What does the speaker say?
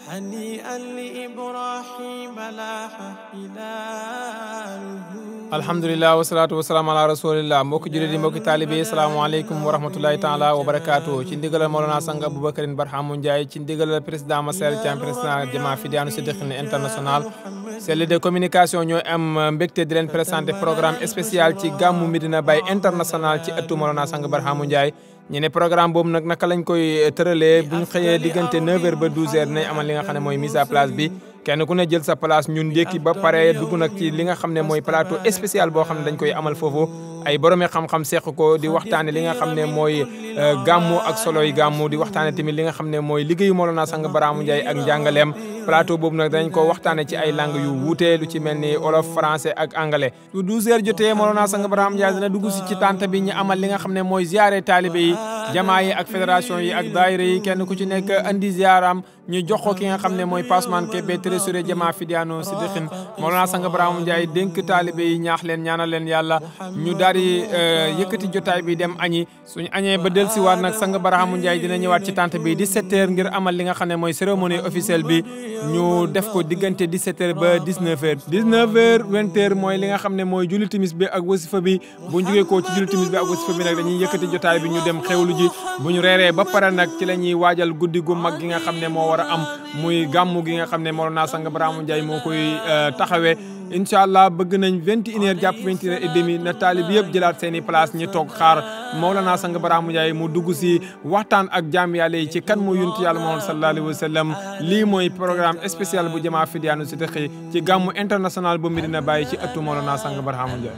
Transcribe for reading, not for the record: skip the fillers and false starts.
هنيئا لإبراهيم لاح هلاله. alhamdulillah wasalaatu wasalaam ala rasulillah. mbokki jullit yi mbokki taalibe yi salaamaaleykum wa rahmatullahi taala wa barakaatu. ci ndigalal Mawlana Sangue Barhamou Ndiaye ci ndigalal président Massel Thiam président Jama Fidiane Siddiqine international cellule de communication ñoo am mbégte di leen présenter programme spécial ci gàmmu Medina Baye international ci ëttu Mawlana Sangue Barhamou Ndiaye. ñu ne programme boobu nag naka lañ koy tëralee bu ñu xëyee diggante 9h ba 12h dinañ amal li nga xam ne mooy mise à place bi kenn ku ne jël sa place ñun ndékki ba pare dugg nag ci li nga xam ne mooy plateau spécial boo xam ne dañ koy amal foofu ay boroomi xam-xam seq ko di waxtaane li nga xam ne mooy gàmmu ak solo yi gàmmu di waxtaane tamit li nga xam ne mooy liggéeyu Mawlana Sangue Barhamou Ndiaye ak njàngaleem plateau boobu nag dañ ko waxtaane ci ay langue yu wuute lu ci mel ni wolof français ak anglais su 12h jotee Mawlana Sangue Barhamou Ndiaye dina dugg si ci tànt bi ñu amal li nga xam ne mooy ziare taalibe yi jamaa yi ak fédération yi ak daayira yi kenn ku ci nekk andi ziaram ñu jox ko ki nga xam ne mooy Passeman Kébé trésorier Jama Fidiane Siddiqine Mawlana Sangue Barhamou Ndiaye dénk taalibe yi ñaax leen ñaanal leen yàlla ñu daal di yëkkati jotaay bi dem añi suñu añee ba del si waat nag Sangue Barhamou Ndiaye dina ñëwaat ci tànt bi 17h ngir amal li nga xam ne mooy cérémonie officielle bi ñu def ko diggante 17h ba 19h 19h 20h mooy li nga xam ne mooy julli timis bi ak wasifa bi bu ñu jógee ko ci julli timis bi ak wasifa bi nag dañuy yëkkati jotaay bi ñu dem xewlu ji bu ñu reeree ba pare nag ci la ñuy waajal guddi gu mag gi nga xam ne moo war a am muy gàmmu gi nga xam ne Mawlana Sangue Barhamou Ndiaye moo koy taxawee incha allah bëgg nañ 21h jàpp 21h30 na taalib yëpp jëlaat seen i place ñu toog xaar Mawlana Sangue Barhamou Ndiaye mu dugg si waxtaan ak jaam yàlla yi ci kan moo yonent yàlla Muhammad sallallahu alayhi wa sallam lii mooy programme spécial bu Jama Fidiane Siddiqine ci gàmmu international bu Medina Baye ci ëttu Mawlana Sangue Barhamou Ndiaye.